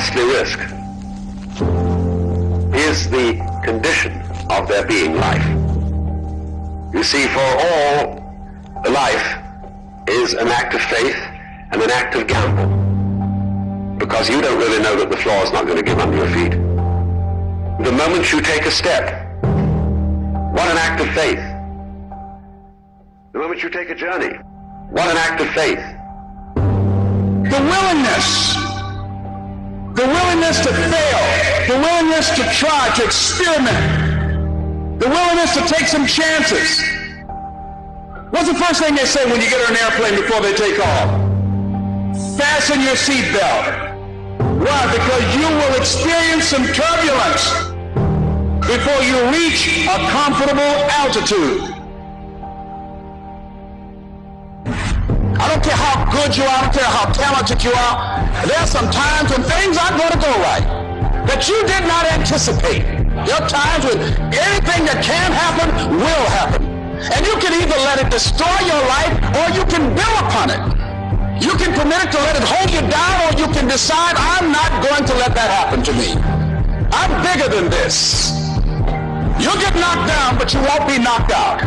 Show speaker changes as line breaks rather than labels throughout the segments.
costly risk is the condition of their being life. You see, for all, life is an act of faith and an act of gamble, because you don't really know that the floor is not going to give under your feet. The moment you take a step, what an act of faith. The moment you take a journey, what an act of faith.
The willingness to fail, the willingness to try, to experiment, the willingness to take some chances. What's the first thing they say when you get on an airplane before they take off? Fasten your seatbelt. Why? Because you will experience some turbulence before you reach a comfortable altitude. I don't care how good you are, I don't care how talented you are. There are some times when things aren't going to go right that you did not anticipate. There are times when anything that can happen will happen. And you can either let it destroy your life or you can build upon it. You can permit it to let it hold you down, or you can decide, I'm not going to let that happen to me. I'm bigger than this. You'll get knocked down, but you won't be knocked out.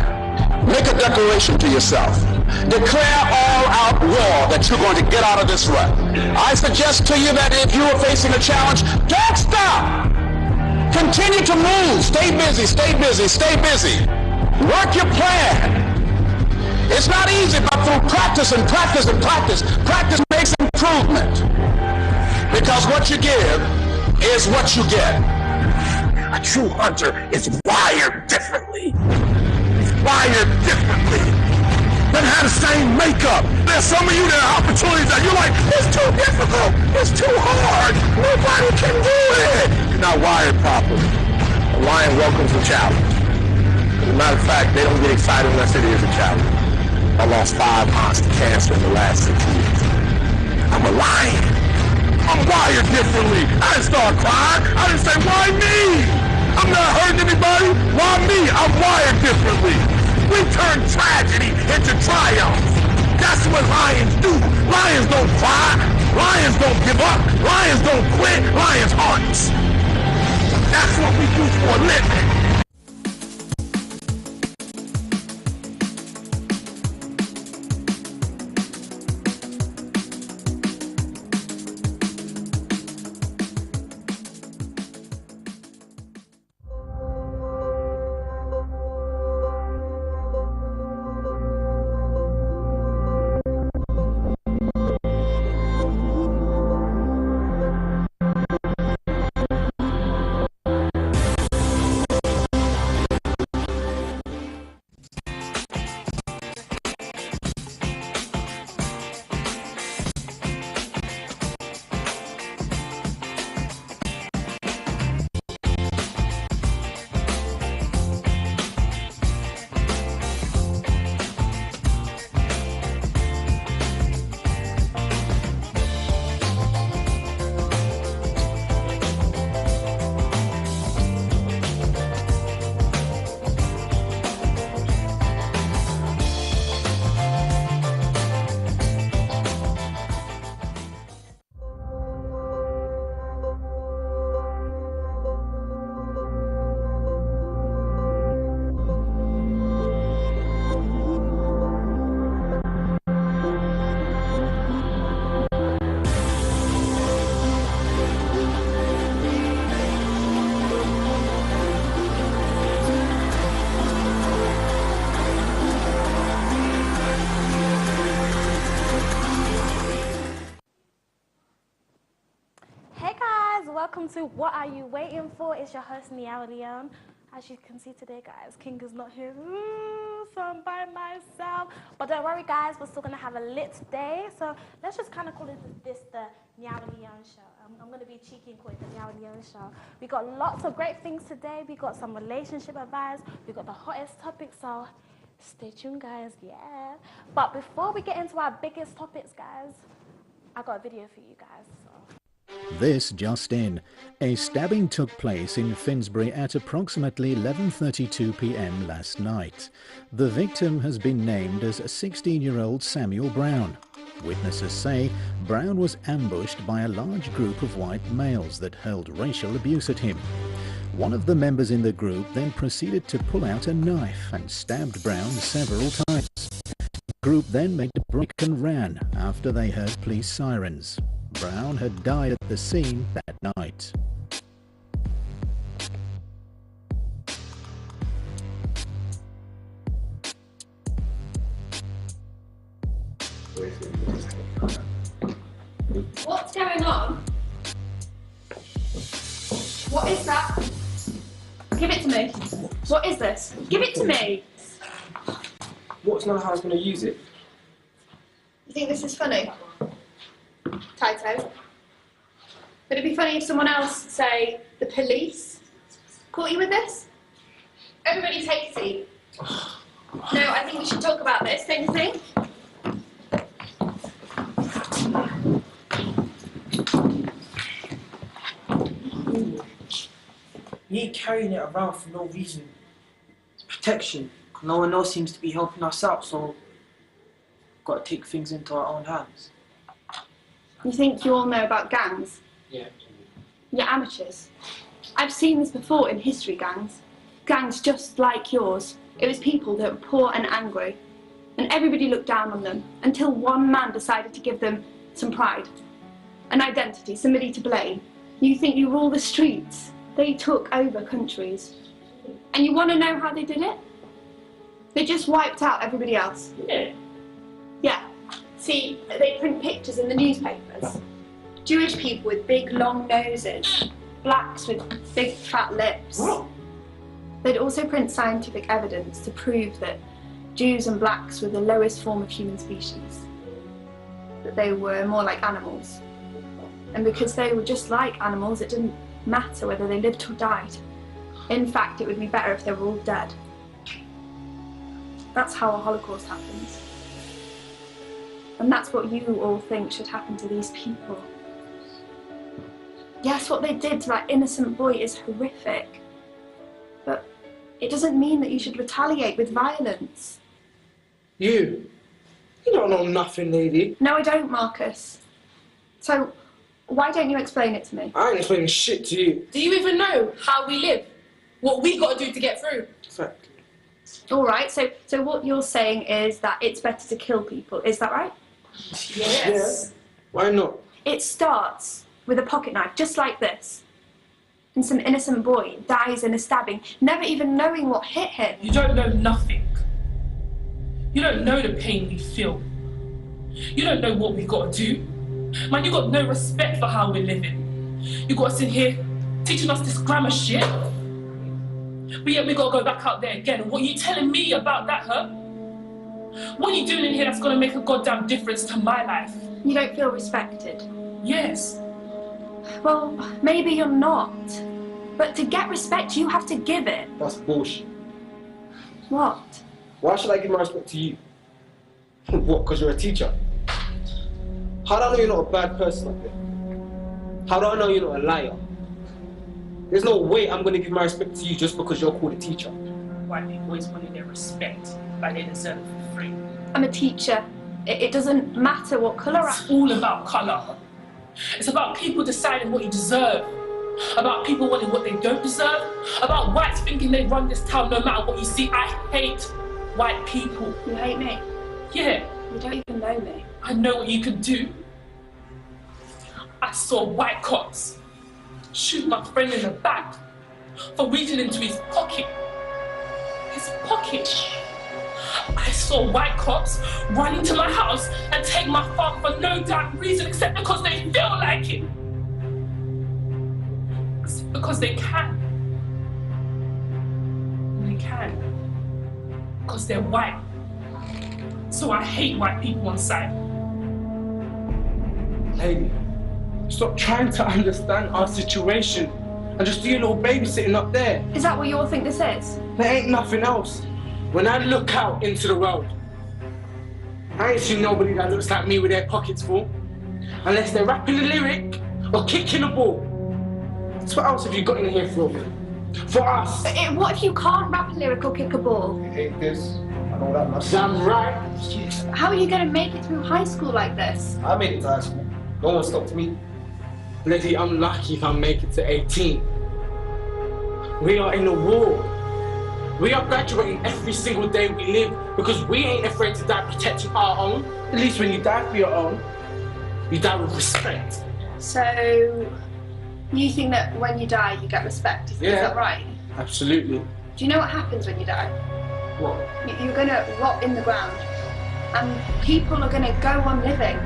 Make a declaration to yourself. Declare all out war that you're going to get out of this rut. I suggest to you that if you are facing a challenge, don't stop. Continue to move. Stay busy, stay busy, stay busy. Work your plan. It's not easy, but through practice and practice and practice, practice makes improvement. Because what you give is what you get. A true hunter is wired differently. He's wired differently. Doesn't have the same makeup. There's some of you that have opportunities that you're like, it's too difficult, it's too hard, nobody can do it. You're not wired properly. A lion welcomes a challenge. As a matter of fact, they don't get excited unless it is a challenge. I lost 5 aunts to cancer in the last 6 years. I'm a lion. I'm wired differently. I didn't start crying. I didn't say, why me? I'm not hurting anybody. Why me? I'm wired differently. We turn tragedy into triumph. That's what lions do. Lions don't cry. Lions don't give up. Lions don't quit. Lions hunt. That's what we do for a living.
Welcome to What Are You Waiting For? It's your host, Nyawa. As you can see today, guys, King is not here, so I'm by myself. But don't worry, guys, we're still going to have a lit day. So let's just kind of call this the Nyawa Show. I'm going to be cheeky and call it the Nyawa Show. We got lots of great things today. We got some relationship advice. We got the hottest topic, so stay tuned, guys. Yeah. But before we get into our biggest topics, guys, I got a video for you guys. So.
This just in. A stabbing took place in Finsbury at approximately 11:32 p.m. last night. The victim has been named as 16-year-old Samuel Brown. Witnesses say Brown was ambushed by a large group of white males that hurled racial abuse at him. One of the members in the group then proceeded to pull out a knife and stabbed Brown several times. The group then made a break and ran after they heard police sirens. Brown had died at the scene that night.
What's going on? What is that? Give it to me. What is this? Give it to me.
What's not how I was going to use it?
You think this is funny? Taito? Would it be funny if someone else, say, the police, caught you with this? Everybody take a seat. No, I think we should talk about this, don't you think?
You ain't carrying it around for no reason. It's protection. No one else seems to be helping us out, so got to take things into our own hands.
You think you all know about gangs?
Yeah.
You're amateurs. I've seen this before in history gangs. Gangs just like yours. It was people that were poor and angry, and everybody looked down on them until one man decided to give them some pride, an identity, somebody to blame. You think you rule the streets? They took over countries. And you want to know how they did it? They just wiped out everybody else.
Yeah.
Yeah. See, they print pictures in the newspapers. Jewish people with big long noses, blacks with big fat lips. They'd also print scientific evidence to prove that Jews and blacks were the lowest form of human species, that they were more like animals. And because they were just like animals, it didn't matter whether they lived or died. In fact, it would be better if they were all dead. That's how a Holocaust happens. And that's what you all think should happen to these people. Yes, what they did to that innocent boy is horrific, but it doesn't mean that you should retaliate with violence.
You don't know nothing, lady.
No, I don't, Marcus. So, why don't you explain it to me?
I ain't explaining shit to you.
Do you even know how we live? What we got to do to get through?
Exactly.
All right, so what you're saying is that it's better to kill people, is that right?
Yes.
Yeah. Why not?
It starts with a pocket knife, just like this. And some innocent boy dies in a stabbing, never even knowing what hit him.
You don't know nothing. You don't know the pain we feel. You don't know what we got to do. Man, you got no respect for how we're living. You got us in here teaching us this grammar shit. But yet we got to go back out there again. And what are you telling me about that, huh? What are you doing in here that's going to make a goddamn difference to my life?
You don't feel respected.
Yes.
Well, maybe you're not. But to get respect, you have to give it.
That's bullshit.
What?
Why should I give my respect to you? What, because you're a teacher? How do I know you're not a bad person like that? How do I know you're not a liar? There's no way I'm going to give my respect to you just because you're called a teacher.
White people always wanted their respect, like they deserve it for free.
I'm a teacher. It doesn't matter what colour
It's all about colour. It's about people deciding what you deserve. About people wanting what they don't deserve. About whites thinking they run this town no matter what you see. I hate white people.
You hate me?
Yeah.
You don't even know me.
I know what you can do. I saw white cops shoot my friend in the back for reaching into his pocket. His pocket. I saw white cops run into my house and take my father for no damn reason except because they feel like it. Because they can. And they can. Because they're white. So I hate white people on sight.
Lady, stop trying to understand our situation and just do your little babysitting up there.
Is that what you all think this is?
There ain't nothing else. When I look out into the world, I ain't seen nobody that looks like me with their pockets full. Unless they're rapping a lyric or kicking a ball. So what else have you got in here for? For us.
What if you can't rap a lyric or kick a ball?
I hate this. I know that much.
Damn right.
How are you going to make it through high school like this?
I made it to high school. No one stopped me.
Bloody, I'm lucky if I make it to 18. We are in a war. We are graduating every single day we live because we ain't afraid to die protecting our own. At least when you die for your own, you die with respect.
So, you think that when you die, you get respect? Is that right?
Absolutely.
Do you know what happens when you die?
What?
You're going to rot in the ground, and people are going to go on living,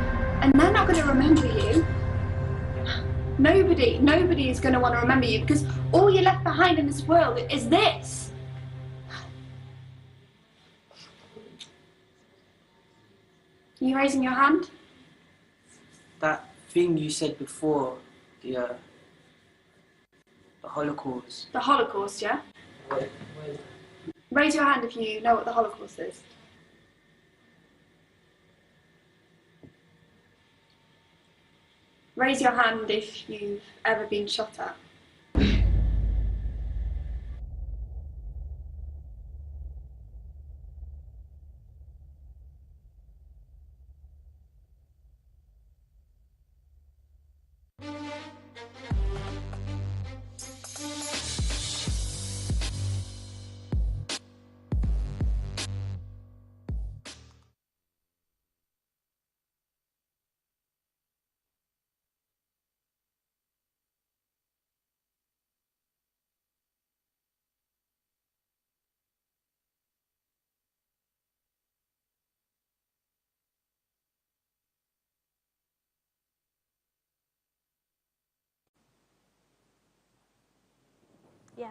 and they're not going to remember you. Nobody is going to want to remember you because all you're left behind in this world is this. Are you raising your hand?
That thing you said before, the Holocaust.
The Holocaust, yeah?
Wait.
Raise your hand if you know what the Holocaust is. Raise your hand if you've ever been shot at.
Yeah.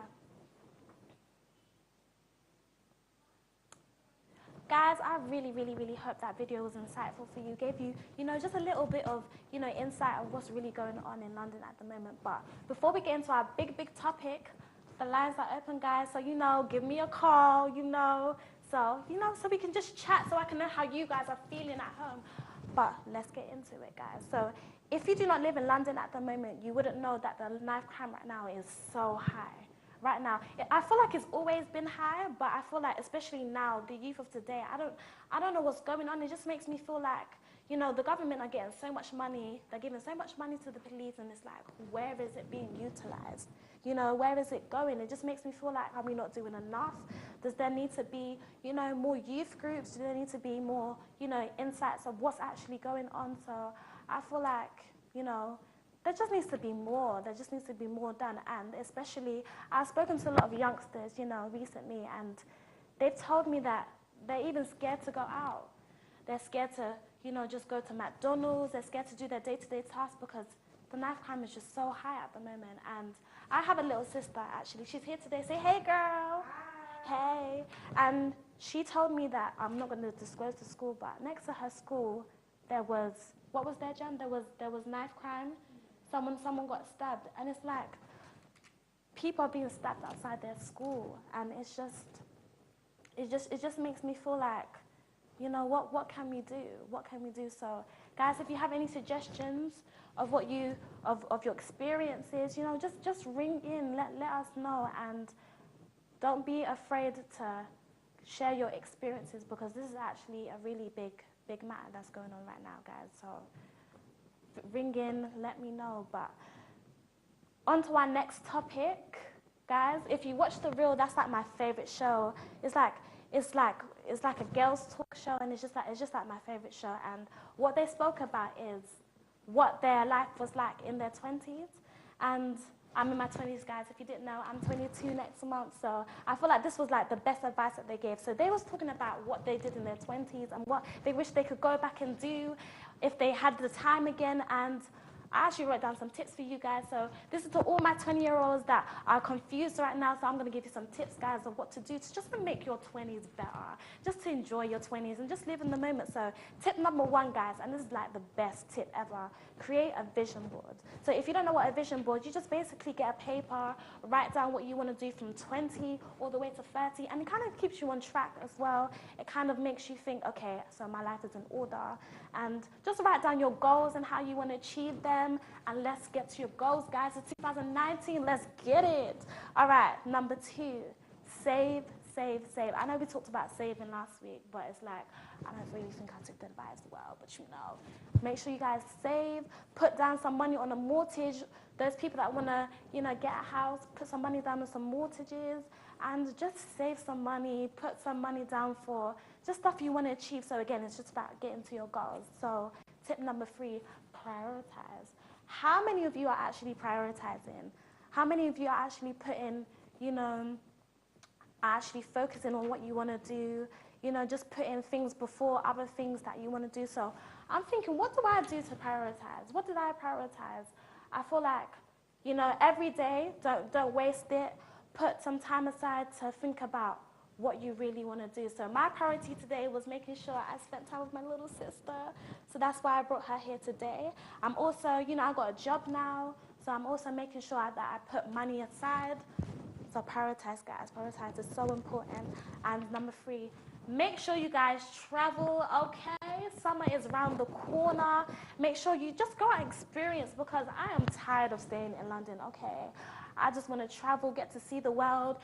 Guys, I really hope that video was insightful for you. Gave you, just a little bit of, insight of what's really going on in London at the moment. But before we get into our big topic, the lines are open, guys. So, give me a call, So, so we can just chat so I can know how you guys are feeling at home. But let's get into it, guys. So, if you do not live in London at the moment, you wouldn't know that the knife crime right now is so high. Right now, I feel like it's always been high, but I feel like especially now, the youth of today, I don't know what's going on. It just makes me feel like, the government are getting so much money, they're giving so much money to the police, and it's like, where is it being utilized? Where is it going? It just makes me feel like, are we not doing enough? Does there need to be, more youth groups? Do there need to be more, insights of what's actually going on? So I feel like, there just needs to be more. There just needs to be more done. And especially, I've spoken to a lot of youngsters, recently, and they've told me that they're even scared to go out. They're scared to, just go to McDonald's. They're scared to do their day-to-day tasks because the knife crime is just so high at the moment. And I have a little sister, actually. She's here today. Say, hey, girl. Hi. Hey. And she told me that, I'm not going to disclose the school, but next to her school, there was, what was there, Jan? There was knife crime. Someone got stabbed, and it's like people are being stabbed outside their school, and it just makes me feel like, what can we do? What can we do? So, guys, if you have any suggestions of what of your experiences, just ring in, let us know, and don't be afraid to share your experiences because this is actually a really big matter that's going on right now, guys. So ring in, let me know. But on to our next topic, guys. If you watch The Real, that's like my favorite show. It's like a girls' talk show, and it's just like my favorite show. And what they spoke about is what their life was like in their 20s. And I'm in my 20s, guys. If you didn't know, I'm 22 next month. So I feel like this was like the best advice that they gave. So they was talking about what they did in their 20s and what they wish they could go back and do if they had the time again. And I actually wrote down some tips for you guys. So this is to all my 20-year-olds that are confused right now. So I'm going to give you some tips, guys, of what to do to just to make your 20s better, just to enjoy your 20s and just live in the moment. So tip number 1, guys, and this is like the best tip ever, create a vision board. So if you don't know what a vision board, you just basically get a paper, write down what you want to do from 20 all the way to 30, and it kind of keeps you on track as well. It kind of makes you think, okay, so my life is in order. And just write down your goals and how you want to achieve them, and let's get to your goals, guys. It's 2019, let's get it. All right, number 2, save save. I know we talked about saving last week, but it's like, I don't really think I took the advice well, but you know, make sure you guys save, put down some money on a mortgage. Those people that want to, you know, get a house, put some money down on some mortgages, and just save some money, put some money down for just stuff you want to achieve. So again, it's just about getting to your goals. So tip number 3, prioritize. How many of you are actually prioritizing? How many of you are actually putting, you know, actually focusing on what you want to do, you know, just putting things before other things that you want to do? So I'm thinking, what do I do to prioritize? What did I prioritize? I feel like, you know, every day, don't waste it. Put some time aside to think about what you really want to do. So my priority today was making sure I spent time with my little sister. So that's why I brought her here today. I'm also, you know, I got a job now. So I'm also making sure that I put money aside. So prioritize, guys. Prioritize is so important. And number 3, make sure you guys travel, okay? Summer is around the corner. Make sure you just go out and experience, because I am tired of staying in London, okay? I just want to travel, get to see the world.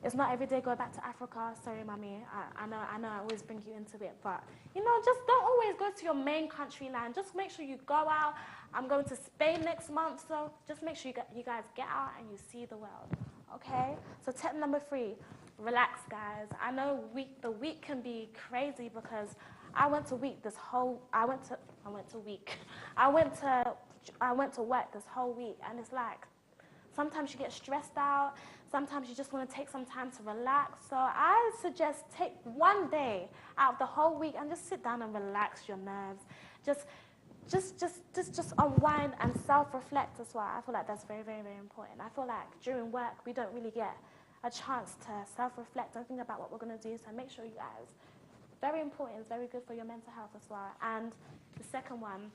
It's not every day go back to Africa. Sorry, mommy. I know I always bring you into it. But, you know, just don't always go to your main country land. Just make sure you go out. I'm going to Spain next month. So just make sure you guys get out and you see the world. Okay? So tip number 3, relax, guys. I know the week can be crazy, because I went to work this whole week, and it's like, sometimes you get stressed out. Sometimes you just want to take some time to relax. So I suggest take one day out of the whole week and just sit down and relax your nerves. Just unwind and self-reflect as well. I feel like that's very, very, very important. I feel like during work, we don't really get a chance to self-reflect and think about what we're going to do. So make sure you guys, very important, it's very good for your mental health as well. And the second one,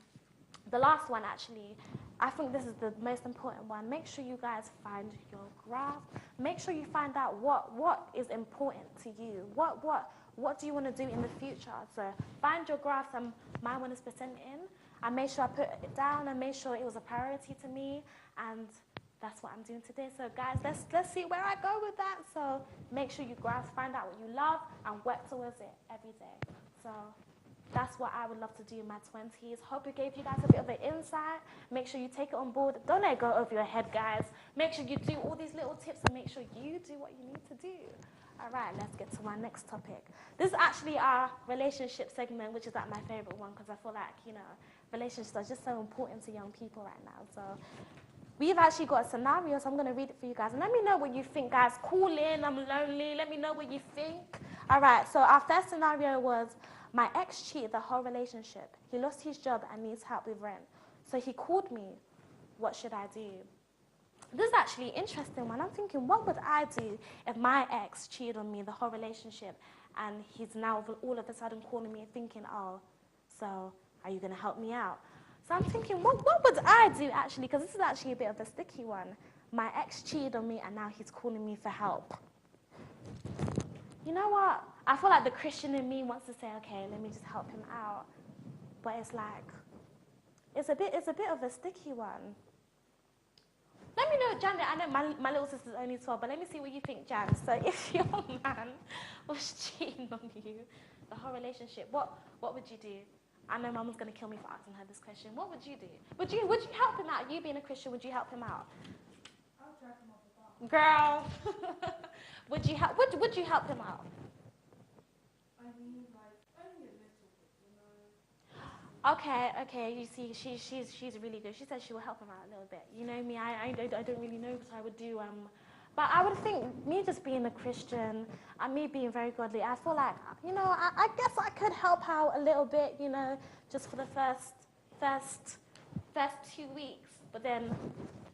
the last one actually, I think this is the most important one. Make sure you guys find your graph. Make sure you find out what is important to you. What do you want to do in the future? So find your graphs, and mine one is percenting. I made sure I put it down and made sure it was a priority to me, and that's what I'm doing today. So guys, let's see where I go with that. So make sure you grasp, find out what you love, and work towards it every day. So that's what I would love to do in my 20s. Hope it gave you guys a bit of an insight. Make sure you take it on board. Don't let it go over your head, guys. Make sure you do all these little tips and make sure you do what you need to do. All right, let's get to our next topic. This is actually our relationship segment, which is like my favorite one, because I feel like, you know, relationships are just so important to young people right now. So we've actually got a scenario, so I'm going to read it for you guys. And let me know what you think, guys. Call in, I'm lonely. Let me know what you think. All right, so our first scenario was, my ex cheated the whole relationship. He lost his job and needs help with rent. So he called me. What should I do? This is actually an interesting one. I'm thinking, what would I do if my ex cheated on me the whole relationship, and he's now all of a sudden calling me and thinking, oh, so are you going to help me out? So I'm thinking, what would I do actually? Because this is actually a bit of a sticky one. My ex cheated on me and now he's calling me for help. You know what? I feel like the Christian in me wants to say, okay, let me just help him out. But it's like, it's a bit of a sticky one. Let me know, Janet, I know my little sister's only 12, but let me see what you think, Jan. So if your man was cheating on you, the whole relationship, what would you do? I know Mama's going to kill me for asking her this question. What would you do? Would you help him out? You being a Christian, would you help him out?
I'll drag him off the bar.
Girl, would you help him out?
I mean, like, only a little bit, you know.
Okay. You see, she's really good. She said she will help him out a little bit. You know me, I don't really know what I would do. But I would think, me just being a Christian and me being very godly, I feel like, you know, I guess I could help out a little bit, you know, just for the first 2 weeks. But then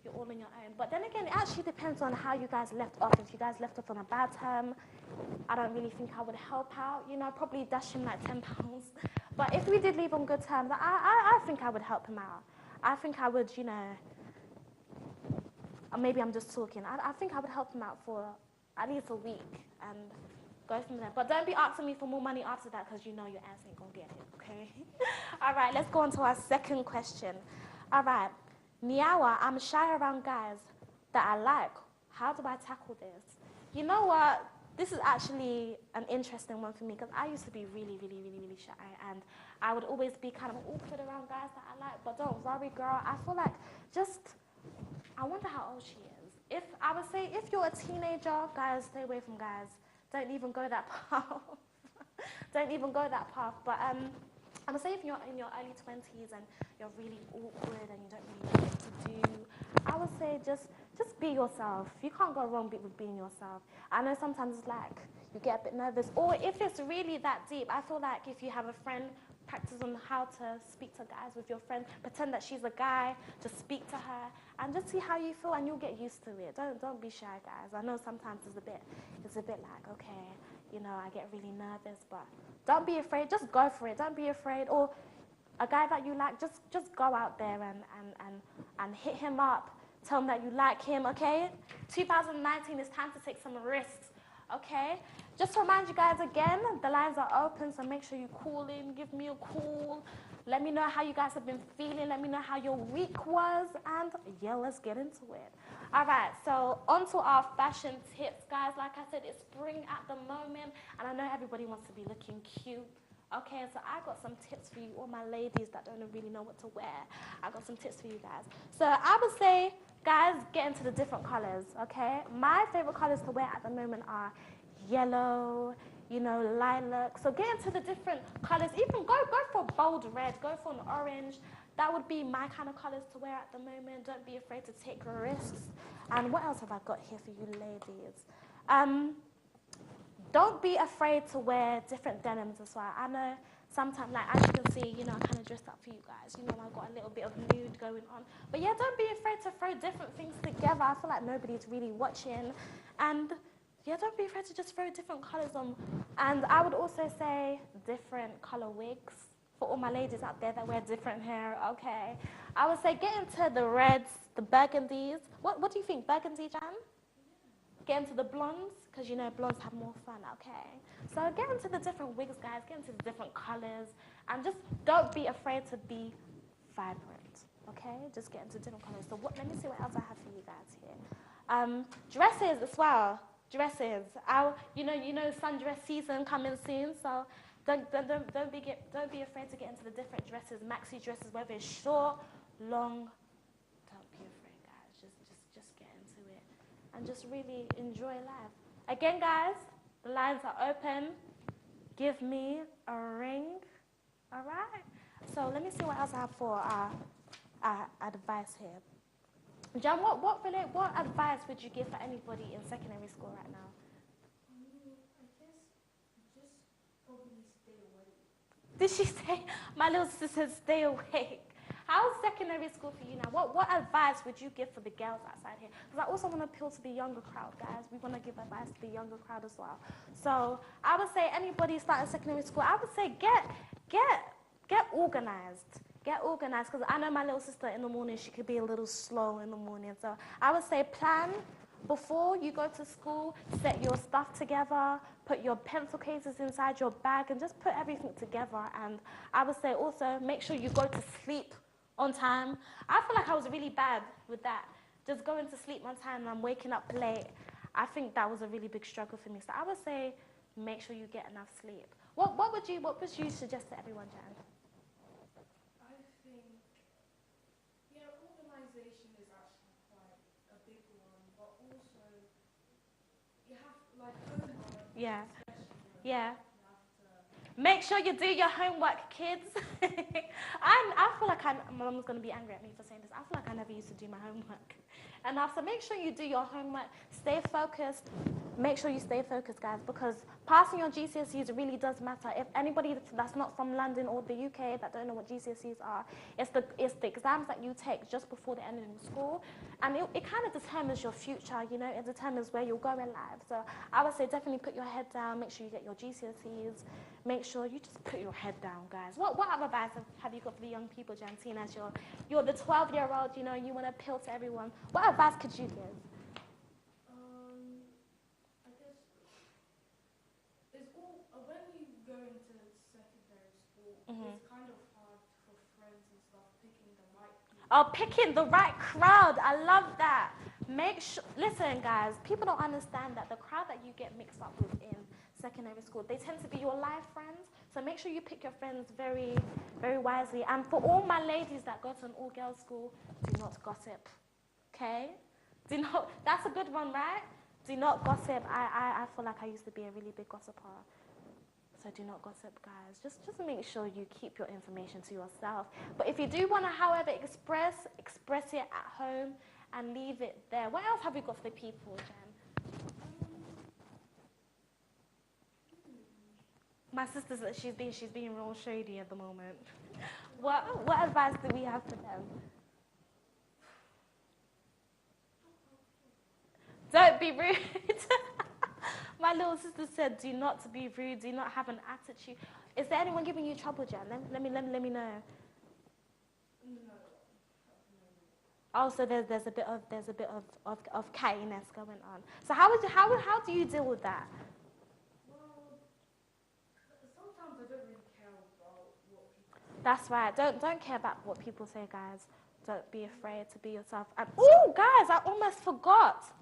you're all on your own. But then again, it actually depends on how you guys left off. If you guys left off on a bad term, I don't really think I would help out. You know, probably dash him like £10. But if we did leave on good terms, I think I would help him out. I think I would, you know, or maybe I'm just talking. I think I would help him out for at least a week and go from there. But don't be asking me for more money after that, because you know your ass ain't going to get it, okay? All right, let's go on to our second question. All right, Nyawa, I'm shy around guys that I like. How do I tackle this? You know what? this is actually an interesting one for me because I used to be really, really, really, really shy, and I would always be kind of awkward around guys that I like. But don't worry, girl. I feel like I wonder how old she is. If I would say, if you're a teenager, guys, stay away from guys. Don't even go that path. Don't even go that path. But I would say if you're in your early 20s and you're really awkward and you don't really know what to do, I would say just be yourself. You can't go wrong with being yourself. I know sometimes it's like you get a bit nervous, or if it's really that deep, I feel like if you have a friend, practice on how to speak to guys with your friend. Pretend that she's a guy, just speak to her, and just see how you feel, and you'll get used to it. Don't be shy, guys. I know sometimes it's a bit like, okay, you know, I get really nervous, but don't be afraid. Just go for it. Don't be afraid. Or a guy that you like, just go out there and hit him up. Tell him that you like him, okay? 2019 is time to take some risks, okay? Just to remind you guys again, the lines are open, so make sure you call in, give me a call. Let me know how you guys have been feeling. Let me know how your week was, and yeah, let's get into it. All right, so on to our fashion tips, guys. Like I said, it's spring at the moment, and I know everybody wants to be looking cute. Okay, so I got some tips for you, all my ladies that don't really know what to wear. I got some tips for you guys. So I would say, guys, get into the different colors, okay? My favorite colors to wear at the moment are yellow, you know, lilac. So get into the different colors. Even go for bold red, go for an orange. That would be my kind of colors to wear at the moment. Don't be afraid to take risks. And what else have I got here for you ladies? Don't be afraid to wear different denims as well. I know sometimes, like, as you can see, you know, I kind of dressed up for you guys. You know, I got a little bit of nude going on. But yeah, don't be afraid to throw different things together. I feel like nobody's really watching. And yeah, don't be afraid to just throw different colors on. And I would also say different color wigs for all my ladies out there that wear different hair, okay? I would say get into the reds, the burgundies. What do you think, burgundy, Jan? Get into the blondes, because you know blondes have more fun, okay? So get into the different wigs, guys. Get into the different colors. And just don't be afraid to be vibrant, okay? Just get into different colors. So let me see what else I have for you guys here. Dresses as well. Dresses. You know, sundress season coming soon. So don't be afraid to get into the different dresses, maxi dresses, whether it's short, long. Don't be afraid, guys. Just get into it. And just really enjoy life. Again, guys, the lines are open. Give me a ring. All right? So let me see what else I have for our advice here. John, what advice would you give for anybody in secondary school right now?
I guess just probably stay awake.
Did she say? My little sister said stay awake. How's secondary school for you now? What advice would you give for the girls outside here? Because I also want to appeal to the younger crowd, guys. We want to give advice to the younger crowd as well. So I would say anybody starting secondary school, I would say get organized. Get organized, because I know my little sister in the morning, she could be a little slow in the morning. So I would say plan before you go to school, set your stuff together, put your pencil cases inside your bag, and just put everything together. And I would say also make sure you go to sleep on time. I feel like I was really bad with that. Just going to sleep on time and I'm waking up late. I think that was a really big struggle for me. So I would say make sure you get enough sleep. What would you suggest to everyone, Jan?
I think, yeah, organization is actually quite a big one, but also you have, like, homework.
Yeah.
Especially,
Yeah.
you have to.
Make sure you do your homework, kids. I feel like my mum's going to be angry at me for saying this. I feel like I never used to do my homework enough. So make sure you do your homework. Stay focused. Make sure you stay focused, guys, because passing your GCSEs really does matter. If anybody that's not from London or the UK that don't know what GCSEs are, it's the exams that you take just before the end of school. And it kind of determines your future, you know. It determines where you'll go in life. So I would say definitely put your head down. Make sure you get your GCSEs. Make sure you just put your head down, guys. What other advice have you got for the young people, Jantine, as you're the 12-year-old, you know, you want to appeal to everyone. What advice could you give?
I guess it's all when you go into secondary school, it's kind of hard for friends and stuff picking the right people.
Oh, picking the right crowd. I love that. Make sure, listen guys, people don't understand that the crowd that you get mixed up with in secondary school, they tend to be your life friends. So make sure you pick your friends very, very wisely. And for all my ladies that go to an all-girls school, do not gossip, okay? Do not, that's a good one, right? Do not gossip. I feel like I used to be a really big gossiper. So do not gossip, guys. Just make sure you keep your information to yourself. But if you do want to, however, express it at home and leave it there. What else have we got for the people, Jen? My sister's she's being real shady at the moment. What advice do we have for them? Don't be rude. My little sister said, "Do not be rude. Do not have an attitude." Is there anyone giving you trouble, Jan? Let me know. Oh, so there's a bit of cattiness going on. So how do you deal with that?
Well, sometimes I don't really care about what people.
That's right. Don't care about what people say, guys. Don't be afraid to be yourself. And oh, guys, I almost forgot.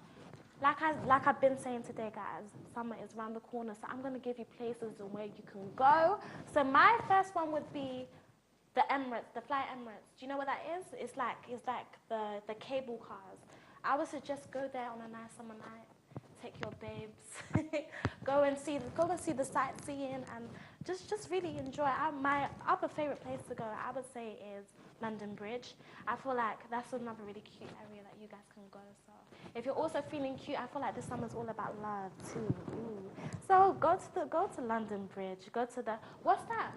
Like I've been saying today, guys, summer is around the corner, so I'm gonna give you places and where you can go. So my first one would be the Emirates, the Fly Emirates. Do you know what that is? It's like the cable cars. I would suggest go there on a nice summer night. Take your babes, go and see the sightseeing, and just really enjoy. My other favorite place to go, I would say, is London Bridge. I feel like that's another really cute area that you guys can go. So if you're also feeling cute, I feel like this summer's all about love too. Ooh. So go to London Bridge. Go to the what's that?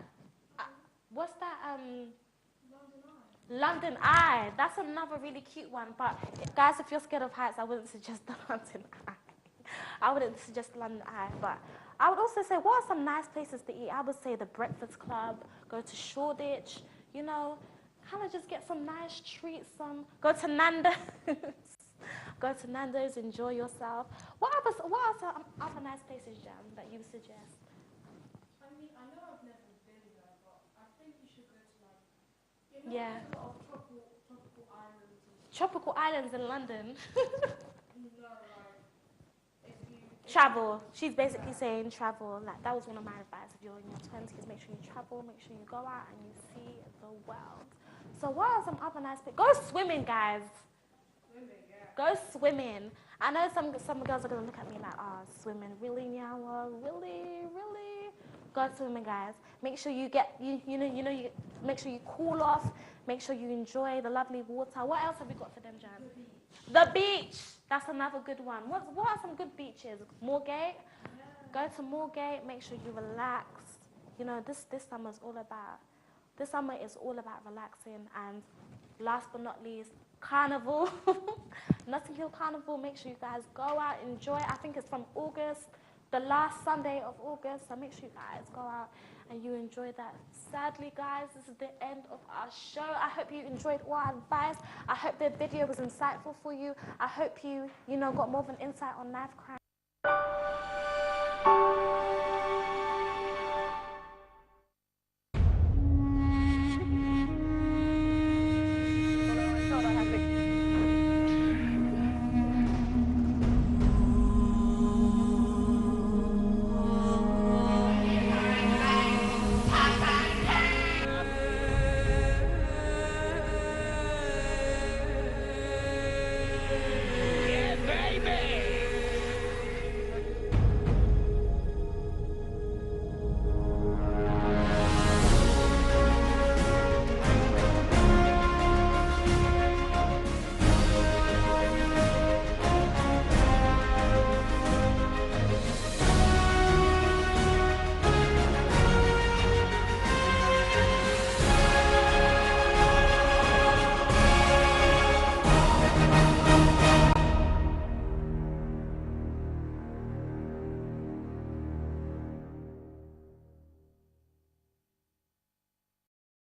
London Eye. That's another really cute one. But guys, if you're scared of heights, I wouldn't suggest the London Eye. I wouldn't suggest London Eye, but I would also say, what are some nice places to eat? I would say the Breakfast Club, go to Shoreditch, you know, kind of just get some nice treats, go to Nando's, go to Nando's, enjoy yourself. What are some other nice places, Jan, that you suggest?
I mean, I know I've never been there, but I think you should go to like,
Yeah.
there's a lot of tropical islands.
Tropical islands in London.
No, like,
Travel. She's basically saying travel. Like, that was one of my advice. If you're in your 20s, make sure you travel, make sure you go out and you see the world. So what are some other nice places? Go swimming, guys.
Swimming, yeah.
Go swimming. I know some girls are going to look at me like, oh, swimming, really, Nyawa? Really? Go swimming, guys. Make sure you get, make sure you cool off. Make sure you enjoy the lovely water. What else have we got for them, Jan? The beach. That's another good one. What are some good beaches? Moorgate. Go to Moorgate. Make sure you relax. You know, this summer is all about relaxing. And last but not least, Carnival. Notting Hill Carnival. Make sure you guys go out, enjoy. I think it's from August, the last Sunday of August. So make sure you guys go out and you enjoy that. Sadly, guys, this is the end of our show. I hope you enjoyed all our advice. I hope the video was insightful for you. I hope you got more of an insight on knife crime.